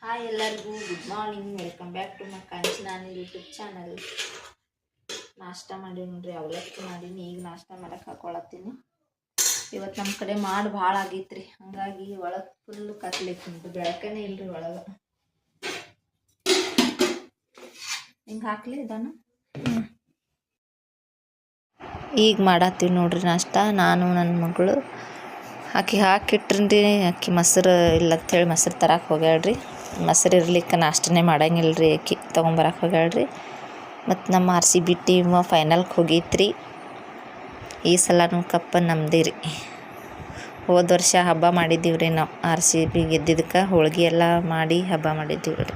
Hi ಎಲ್ಲರಿಗೂ good morning. Welcome back to my ಕಾಂಚನಾನಿ YouTube channel. ನಾಷ್ಟ ಮಾಡೀನಿ ನೋಡ್ರಿ, ಅವಲಕ್ಕಿ ಮಾಡೀನಿ. ಈಗ ನಾಷ್ಟ ಮಾಡಕ್ಕೆ ಹಾಕೊಳತ್ತೀನಿ. ಇವತ್ತು ನಮ್ಮ ಕಡೆ ಮಾಡಿ ಭಾಳ ಆಗೈತ್ರಿ, ಹಂಗಾಗಿ ಒಳಗೆ ಫುಲ್ಲು ಕತ್ಲೈತಿ ನೋಡ್ರಿ, ಬೆಳಕನೇ ಇಲ್ರಿ ಒಳಗೆ. ಹಿಂಗೆ ಹಾಕ್ಲಿ ಇದನ್ನು. ಈಗ ಮಾಡತ್ತೀವಿ ನೋಡ್ರಿ ನಾಷ್ಟ. ನಾನು ನನ್ನ ಮಗಳು ಹಾಕಿಟ್ರಿ. ಆಕಿ ಮೊಸರು ಇಲ್ಲ ಅಂಥೇಳಿ ಮೊಸರು ತರಕ್ಕೆ ಹೋಗ್ಯಾಳ್ರಿ. ಮೊಸರು ಇರ್ಲಿಕ್ಕೆ ನಾಷ್ಟನೇ ಮಾಡಂಗಿಲ್ರಿ, ಆಕಿ ತೊಗೊಂಬರಕ್ಕೆ ಹೋಗ್ಯಾಳ್ರಿ. ಮತ್ತು ನಮ್ಮ RCB ಟೀಮ್ ಫೈನಲ್ಗೆ ಹೋಗೈತ್ರಿ. ಈ ಸಲನೂ ಕಪ್ ನಮ್ಮದೇ ರೀ. ಹೋದ ವರ್ಷ ಹಬ್ಬ ಮಾಡಿದ್ದೀವಿ ರೀ ನಾವು. RCB ಗೆದ್ದಿದ್ದಕ್ಕೆ ಹೋಳ್ಗೆ ಎಲ್ಲ ಮಾಡಿ ಹಬ್ಬ ಮಾಡಿದ್ದೀವಿ ರೀ.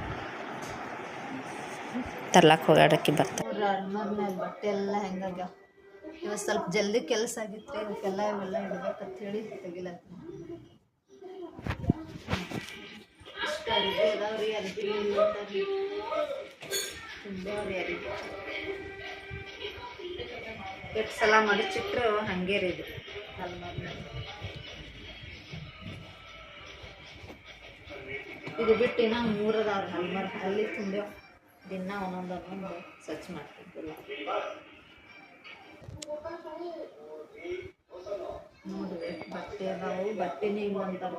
ತರ್ಲಕ್ಕೆ ಹೋಗ್ಯಾಡಕ್ಕೆ ಬರ್ತಾರೆ. ಬಟ್ಟೆ ಎಲ್ಲ ಹೆಂಗಾಗ್ಯಾವ. ಇವತ್ತು ಸ್ವಲ್ಪ ಜಲ್ದಿ ಕೆಲಸ ಆಗಿತ್ತು ರೀ, ಇವಕ್ಕೆಲ್ಲ ಇವೆಲ್ಲ ಇಡ್ಬೇಕಂತ ಹೇಳಿ ತೆಗಿಲತ್ತ. ಇಷ್ಟು ಅರಿವಿ ಅದಾವ್ರಿ, ಅರಿವಿ ತುಂಬವ್ರಿ ಅರಿವಿ. ಎಷ್ಟು ಸಲ ಮಡಚಿಟ್ರು ಹಂಗೆ ರೀ ಇದು ಅಲ್ಮಾರ್ನಲ್ಲಿ. ಇದು ಬಿಟ್ಟು ಇನ್ನೂ 3 ಅದಾವ್ರಿ ಅಲ್ಮಾರ್. ಅಲ್ಲಿ ತುಂಬ್ಯಾವ. ದಿನ ಒಂದೊಂದು ಸ್ವಚ್ಛ ಮಾಡ್ತಿದ್ದಿಲ್ಲ ನೋಡ್ರಿ. ಬಟ್ಟೆ ಅದಾವು, ಬಟ್ಟೆನೇ ಇಲ್ಲ ಅಂತಾರ.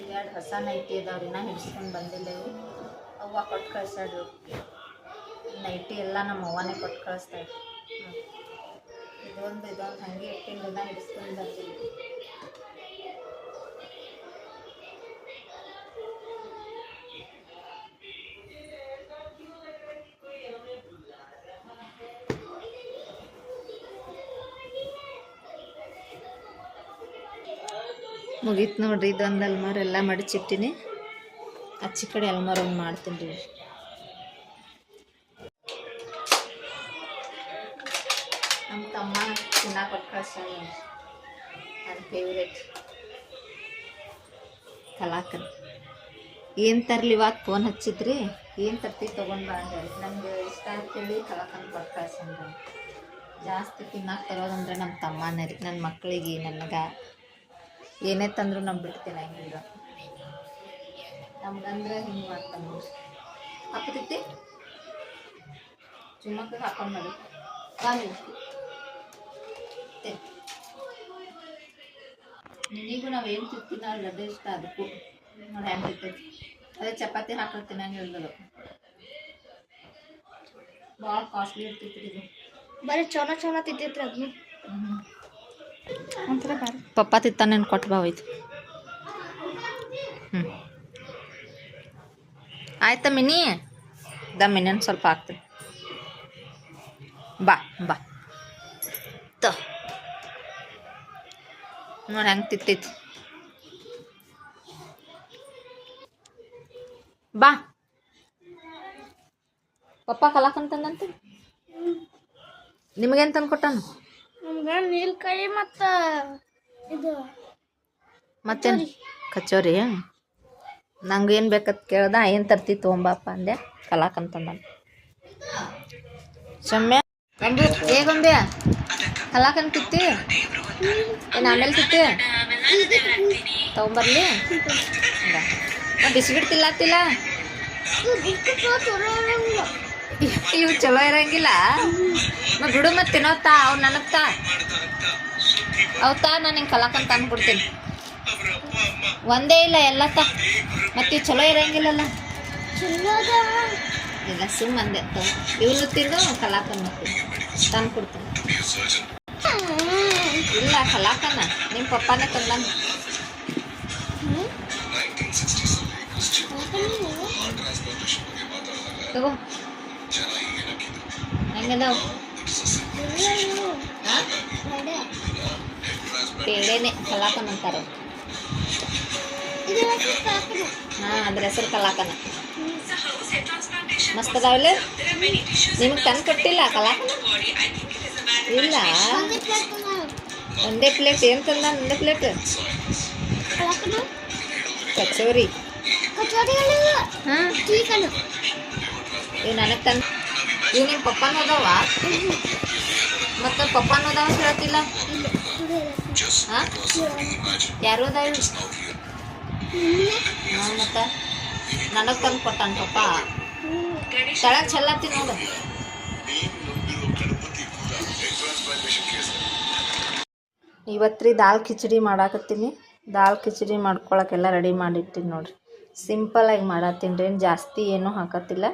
ಎರಡು ಹೊಸ ನೈಟಿ ಅದಾವ್ರಿ, ನಾ ಹಿಡ್ಸ್ಕೊಂಡು ಬಂದಿಲ್ಲ. ಇವು ಅವ್ವ ಕೊಟ್ಟು ಕಳ್ಸಾಡ್ರಿ. ನೈಟಿ ಎಲ್ಲ ನಮ್ಮ ಅವ್ವನೇ ಕೊಟ್ಟು ಕಳಿಸ್ತಾಳೆ. ಇದೊಂದು ಹಾಗೆ ಇಟ್ಟಿಂದ ನಾ ಹಿಡಿಸ್ಕೊಂಡು ಬಂದಿಲ್ಲ. ಮುಗೀತು ನೋಡ್ರಿ. ಇದೊಂದು ಅಲ್ಮಾರ್ ಎಲ್ಲ ಮಡಚಿಟ್ಟಿನಿ. ಆಚೆ ಕಡೆ ಅಲ್ಮಾರ್ ಒಂದು ಮಾಡ್ತೀನಿ ರೀ. ನಮ್ಮ ತಮ್ಮ ತಿನ್ನಕ್ಕೆ ಕೊಟ್ಟು ಕಳ್ಸಾಳ. ನನ್ನ ಫೇವ್ರೇಟ್ ಕಲಾಕನ್. ಏನು ತರಲಿ ಇವತ್ತು ಫೋನ್ ಹಚ್ಚಿದ್ರಿ, ಏನು ತರ್ತಿ ತೊಗೊಂಡು ಬಾ ಅಂದ್ರಿ. ನಮ್ಗೆ ಇಷ್ಟ ಅಂತೇಳಿ ಕಲಾಕನ್ ಕೊಟ್ಟು ಕಳ್ಸಂದ್ರ. ಜಾಸ್ತಿ ತಿನ್ನಕ್ಕೆ ತರೋದಂದ್ರೆ ನಮ್ಮ ತಮ್ಮನೇ ರೀ. ನನ್ನ ಮಕ್ಕಳಿಗೆ ನನಗೆ ಏನೇ ತಂದ್ರು ನಾವು ಬಿಟ್ಟು ತಿನ್ನಂಗಿಲ್ಲ. ನಮ್ಗಂದ್ರೆ ಹಿಂಗೆ ಮಾಡ್ತಾನೆ ನೋಡ್ರಿ. ಹಾಕತೈತಿ ಚುಮ್ಮಕ್ಕೆ ಹಾಕೊಂಡು ಮಾಡಿ ನಿನಗೂ ನಾವೇನು ತಿಂತೀವಿ ನಾವು ಲಡ್ಡು ಇಷ್ಟ. ಅದಕ್ಕೂ ನೋಡಿ ಹೆಂಗೆ ತಿರ್ತೈತಿ. ಅದೇ ಚಪಾತಿ ಹಾಕೊಂಡು ತಿನ್ನಂಗಿಲ್ದದು. ಭಾಳ ಕಾಸ್ಟ್ಲಿ ಇರ್ತೈತಿ ಇದು. ಬರೀ ಚೌನ ತಿಂತೈತ್ರಿ ಅದನ್ನು. ಒಂಥರ ಪಪ್ಪ ತಿತ್ತಾನೇನು ಕೊಟ್ಟು ಬಾ ಹೋಯ್ತು. ಆಯ್ತಾ ಮಿನಿ? ಮಿನಿಯನ್ನು ಸ್ವಲ್ಪ ಹಾಕ್ತೀನಿ. ಬಾ ಬಾ ನೋಡಿ ಹೆಂಗೆ ತಿತ್ತೈತಿ. ಬಾ ಪಪ್ಪ ಕಲಾಕಂತಂದಂತೆ. ನಿಮಗೇನು ತಂದು ಕೊಟ್ಟಾನು? ನಮ್ಗೆ ನೀಲ್ಕಾಯಿ ಮತ್ತು ಇದು ಮತ್ತೇನು ಕಚೋರಿ. ನಂಗೆ ಏನು ಬೇಕಂತ ಕೇಳ್ದ. ಏನು ತರ್ತಿ ತೊಗೊಂಬಪ್ಪ ಅಂದೆ. ಕಲಾಕಂತಂದ. ಶಮ್ಯ ಹೇಗೊಂಬೆ ಕಲಾಕನ್ ತಿತ್ತಿ ಏನು ಆಮೇಲೆ ತಿತ್ತಿ ತೊಗೊಂಬರ್ಲಿ. ಬಿಸ್ಕಿಟ್ ತಿಲ್ಲತ್ತಿಲ್ಲ. ಇವು ಚಲೋ ಇರಂಗಿಲ್ಲ. ಬಿಡು ಮತ್ತೆ ತಿನ್ನೋತ್ತಾ ಅವು ನನಗ್ತಾ ಅವತ್ತಾ. ನಾನು ಹಿಂಗೆ ಕಲಾಕಂತ ತಂದ್ಬಿಡ್ತೀನಿ. ಒಂದೇ ಇಲ್ಲ ಎಲ್ಲ ಮತ್ತೆ ಚಲೋ ಇರಂಗಿಲ್ಲಲ್ಲ. ಇಲ್ಲ ಸುಮ್ಮಂದೆ ಇವನು ತಿಂದು ಕಲಾಕನ್ ತಂದು ಕೊಡ್ತೀನಿ. ಇಲ್ಲ ಕಲಾಕನ್ನ ನಿಮ್ಮ ಪಪ್ಪಾನೇ ತಂದ. ತಗೋ ಹೆಂಗದಾವ? ಪೇಡೆನೆ ಕಲಾಕನ್ ಅಂತಾರ. ಹಾಂ, ಅದ್ರ ಹೆಸರು ಕಲಾಕನ. ಮಸ್ತ್ ಅದಾವಲ್ಲ. ನಿಮಗೆ ತಂದು ಕೊಟ್ಟಿಲ್ಲ ಕಲಾಕನ? ಇಲ್ಲ, ಒಂದೇ ಪ್ಲೇಟ್. ಏನು ತಂದ? ಒಂದೇ ಪ್ಲೇಟ್ ಕಚೋರಿ. ಹಾಂ, ಇವು ನನಗೆ ತಂದು. ಇವು ನಿಮ್ಮ ಪಪ್ಪನೂ ಅದಾವ? ಮತ್ತು ಪಪ್ಪನೂ ಅದಾವ ಅಂತ ಹೇಳ್ತಿಲ್ಲ. ಹಾಂ ಯಾರು ಅದಾವ ಮತ್ತು ನನಗೆ ತಂದು ಕೊಟ್ಟಾನ ಪಪ್ಪ ತೆಳಗೆ ಚೆಲ್ಲತ್ತಿ ನೋಡು. ಇವತ್ತು ದಾಲ್ ಕಿಚಡಿ ಮಾಡಾಕತ್ತೀನಿ. ದಾಲ್ ಕಿಚಡಿ ಮಾಡ್ಕೊಳಕ್ಕೆಲ್ಲ ರೆಡಿ ಮಾಡಿಟ್ಟಿನಿ ನೋಡಿರಿ. ಸಿಂಪಲಾಗಿ ಮಾಡತ್ತೀನಿ ರೀ, ಏನು ಜಾಸ್ತಿ ಏನೂ ಹಾಕತ್ತಿಲ್ಲ.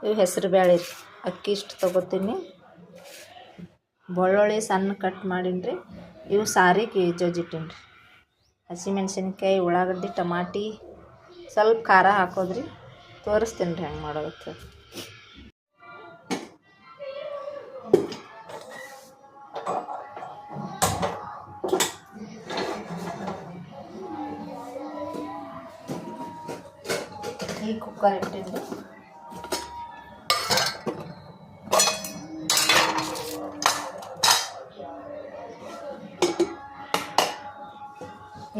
ಇವು ಹೆಸರು ಬೇಳೆ ರೀ, ಅಕ್ಕಿ ಇಷ್ಟು ತೊಗೋತೀನಿ. ಬೆಳ್ಳುಳ್ಳಿ ಸಣ್ಣ ಕಟ್ ಮಾಡೀನಿ ರೀ. ಇವು ಸಾರಿಗೆ ಜಜ್ಜಿಟ್ಟೀನಿ ರೀ. ಹಸಿಮೆಣ್ಸಿನ್ಕಾಯಿ, ಉಳ್ಳಾಗಡ್ಡಿ, ಟಮಾಟಿ, ಸ್ವಲ್ಪ ಖಾರ ಹಾಕೋದ್ರಿ. ತೋರಿಸ್ತೀನಿ ರೀ ಹೆಂಗೆ ಮಾಡೋದಕ್ಕೆ. ಈ ಕುಕ್ಕರ್ ಇಟ್ಟಿನಿ.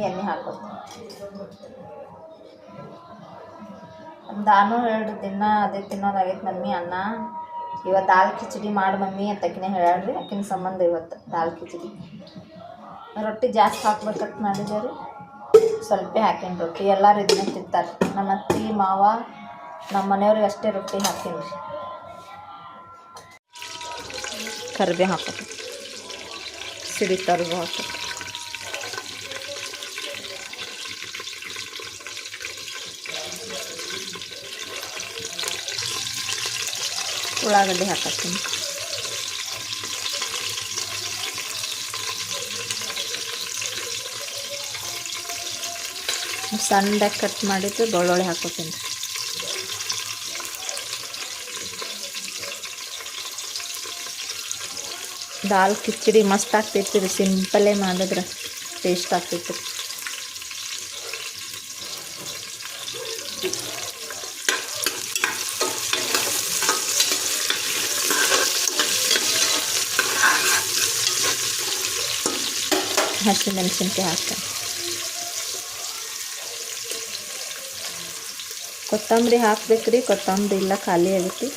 ಎಣ್ಣೆ ಹಾಕೋತೀನಿ. ನಾನು ಹೇಳ್ರಿ ದಿನ ಅದೇ ತಿನ್ನೋದಾಗೈತೆ ಮಮ್ಮಿ ಅನ್ನ. ಇವತ್ತು ದಾಲ್ ಕಿಚಡಿ ಮಾಡಿ ಮಮ್ಮಿ ಅಂತ ಆಕಿನೇ ಹೇಳ್ರಿ. ಆಕಿನ ಸಂಬಂಧ ಇವತ್ತು ದಾಲ್ ಕಿಚಡಿ. ರೊಟ್ಟಿ ಜಾಸ್ತಿ ಹಾಕ್ಬೇಕಂತ ಮಾಡಿದೆ ರೀ, ಸ್ವಲ್ಪ ಹಾಕೀನಿ ರೊಟ್ಟಿ. ಎಲ್ಲರೂ ಇದನ್ನೇ ತಿಂತಾರೆ. ನಮ್ಮ ಅತ್ತೆ ಮಾವ ನಮ್ಮ ಮನೆಯವ್ರಿಗೆ ಅಷ್ಟೇ ರೊಟ್ಟಿ ಹಾಕೀನಿ ರೀ. ಕರಿಬೇವು ಹಾಕೋದು, ಸಿಡಿ ಕರಿಬೇವು ಹಾಕೋದು. ಉಳ್ಳಾಗಡ್ಡಿ ಹಾಕತ್ತೀನಿ. ಸಣ್ಣದಾಗಿ ಕಟ್ ಮಾಡಿದ್ದು ಬೆಳ್ಳುಳ್ಳಿ ಹಾಕೋತೀನಿ. ದಾಲ್ ಕಿಚಡಿ ಮಸ್ತ್ ಆಗ್ತೈತಿ ರೀ, ಸಿಂಪಲ್ಲೇ ಮಾಡಿದ್ರೆ ಟೇಸ್ಟ್ ಆಗ್ತೈತಿ ರೀ. ಹಸಿಮೆಣ್ಸಿನ್ಕಾಯಿ ಹಾಕ್ತೀನಿ. ಕೊತ್ತಂಬರಿ ಹಾಕ್ಬೇಕ್ರಿ, ಕೊತ್ತಂಬರಿ ಇಲ್ಲ ಖಾಲಿ ಆಗೈತಿ.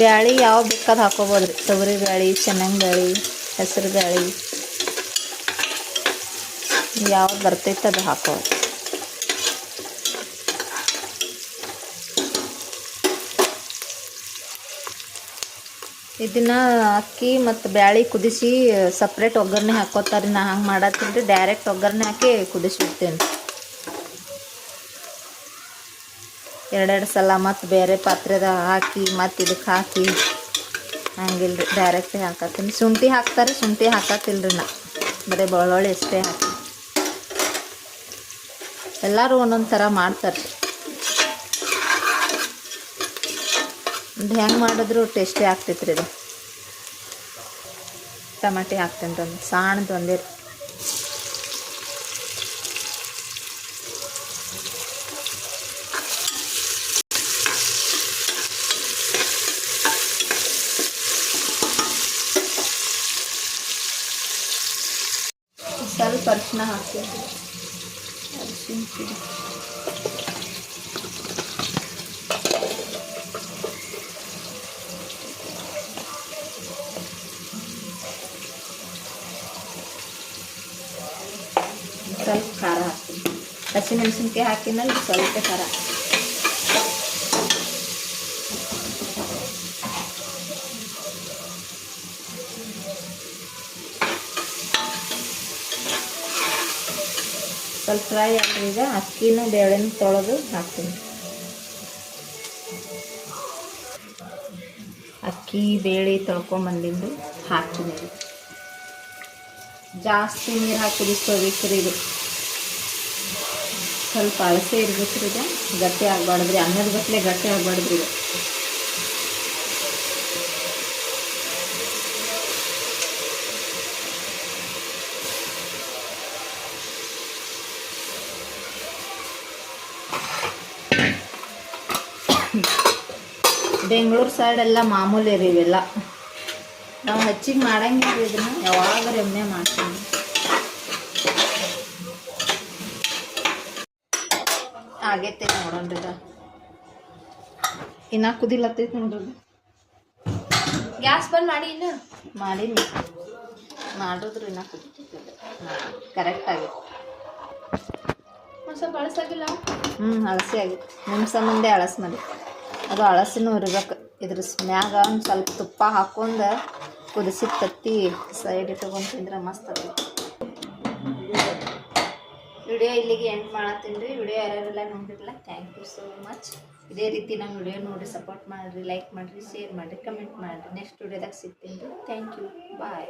ಬ್ಯಾಳಿ ಯಾವ ಬೇಕಾದ ಹಾಕೋಬೋದು ರೀ. ತೊಗರಿ ಬ್ಯಾಳಿ, ಚೆನ್ನಾಗಿ ಬ್ಯಾಳಿ, ಹೆಸರು ಬ್ಯಾಳಿ ಯಾವ್ದು ಬರ್ತೈತೆ ಅದು ಹಾಕೋದು. ಇದನ್ನು ಅಕ್ಕಿ ಮತ್ತು ಬ್ಯಾಳಿ ಕುದಿಸಿ ಸಪ್ರೇಟ್ ಒಗ್ಗರಣೆ ಹಾಕೋತಾರೆ. ನಾ ಹಂಗೆ ಮಾಡತ್ತೀನಿ ರೀ, ಡೈರೆಕ್ಟ್ ಒಗ್ಗರಣೆ ಹಾಕಿ ಕುದಿಸ್ಬಿಡ್ತೀನಿ ಎರಡೆರಡು ಸಲ. ಮತ್ತು ಬೇರೆ ಪಾತ್ರೆದಾಗ ಹಾಕಿ ಮತ್ತು ಇದಕ್ಕೆ ಹಾಕಿ ಹಂಗಿಲ್ಲ ರೀ, ಡೈರೆಕ್ಟೇ ಹಾಕತ್ತೀನಿ. ಶುಂಠಿ ಹಾಕ್ತಾರೆ, ಶುಂಠಿ ಹಾಕತ್ತಿಲ್ಲ ರೀ. ನಾ ಬರೀ ಬೆಳ್ಳುಳ್ಳಿ ಅಷ್ಟೇ ಹಾಕಿ. ಎಲ್ಲರೂ ಒಂದೊಂದು ಥರ ಮಾಡ್ತಾರೆ. ಇದು ಹೆಂಗೆ ಮಾಡಿದ್ರು ಟೇಸ್ಟಿ ಆಗ್ತೈತೆ ರೀ. ಇದು ಟಮಾಟಿ ಹಾಕ್ತೀನಿ ರೀ, ಒಂದು ಸಣ್ಣದು ಒಂದೇ ರೀ. ಸ್ವಲ್ಪ ಅರಿಶಿನ ಹಾಕ್ತೀನಿ. ಅರಿಶಿನ ಪುಡಿ, ಸ್ವಲ್ಪ ಖಾರ ಹಾಕ್ತೀನಿ. ಹಸಿಮೆಣ್ಸಿನ್ಕಾಯಿ ಹಾಕಿನಲ್ಲಿ ಸ್ವಲ್ಪ ಖಾರ. ಸ್ವಲ್ಪ ಫ್ರೈ ಆಗಿ ಈಗ ಅಕ್ಕಿನ ಬೇಳೆನ ತೊಳೆದು ಹಾಕ್ತೀನಿ. ಅಕ್ಕಿ ಬೇಳೆ ತೊಳ್ಕೊಂಬಂದಿದ್ದು ಹಾಕ್ತೀನಿ. ಜಾಸ್ತಿ ನೀರು ಹಾಕಿ ಕುದಿಸ್ಕೋಬೇಕ್ರಿ. ಇದು ಸ್ವಲ್ಪ ಅಳಸೆ ಇರ್ಬೇಕ್ರಿ. ಇದು ಗಟ್ಟಿ ಆಗಬಾರ್ದ್ರಿ, ಅನ್ನದ ಗಟ್ಟಲೆ ಗಟ್ಟಿ ಆಗಬಾರ್ದ್ರಿ. ಇದು ಬೆಂಗಳೂರು ಸೈಡ್ ಎಲ್ಲ ಮಾಮೂಲಿ ರೀ ಇವೆಲ್ಲ. ನಾವು ಹೆಚ್ಚಿಗೆ ಮಾಡಂಗಿಲ್ಲ ಇದನ್ನು, ಯಾವಾಗಾರ ಎಮ್ಮೆ ಮಾಡ್ತೀನಿ. ಆಗೈತೆ ನೋಡೋಣ್ರಿ. ಇದು ಇನ್ನೂ ಕುದಿಲತ್ತೈತೆ ನೋಡ್ರಿ. ಗ್ಯಾಸ್ ಬಂದ್ ಮಾಡಿ ಇನ್ನು ಮಾಡೀನಿ ಮಾಡಿದ್ರು ಇನ್ನೂ ಕುದಿತಿಲ್ಲ ಕರೆಕ್ಟ್ ಆಗಿತ್ತು. ಒಂದು ಸ್ವಲ್ಪ ಬಳಸಾಗಿಲ್ಲ. ಹಳಸಿ ಆಗಿತ್ತು. ನಿಮ್ಮ ಸಂಬಂಧೆ ಹಳಸು ಮಾಡಿ ಅದು ಹಳಸಿನೂ ಇರ್ಬೇಕು. ಇದ್ರ ಮ್ಯಾಗ ಒಂದು ಸ್ವಲ್ಪ ತುಪ್ಪ ಹಾಕ್ಕೊಂಡು ಕುದಿಸಿದ ತತ್ತಿ ಸೈಡ್ ಇಟ್ಕೊಂಡು ತಿಂದ್ರೆ ಮಸ್ತ್ ಆಗೈತಿ. ವಿಡಿಯೋ ಇಲ್ಲಿಗೆ ಎಂಡ್ ಮಾಡತ್ತೀನಿ ರೀ. ವಿಡಿಯೋ ಯಾರ್ಯಾರೆಲ್ಲ ನೋಡಿರಲ್ಲ ಥ್ಯಾಂಕ್ ಯು ಸೋ ಮಚ್. ಇದೇ ರೀತಿ ನಮ್ಮ ವಿಡಿಯೋ ನೋಡಿ ಸಪೋರ್ಟ್ ಮಾಡಿರಿ, ಲೈಕ್ ಮಾಡಿರಿ, ಶೇರ್ ಮಾಡಿರಿ, ಕಮೆಂಟ್ ಮಾಡಿರಿ. ನೆಕ್ಸ್ಟ್ ವಿಡಿಯೋದಾಗ ಸಿಗ್ತೀನಿ ರೀ. Thank you, bye.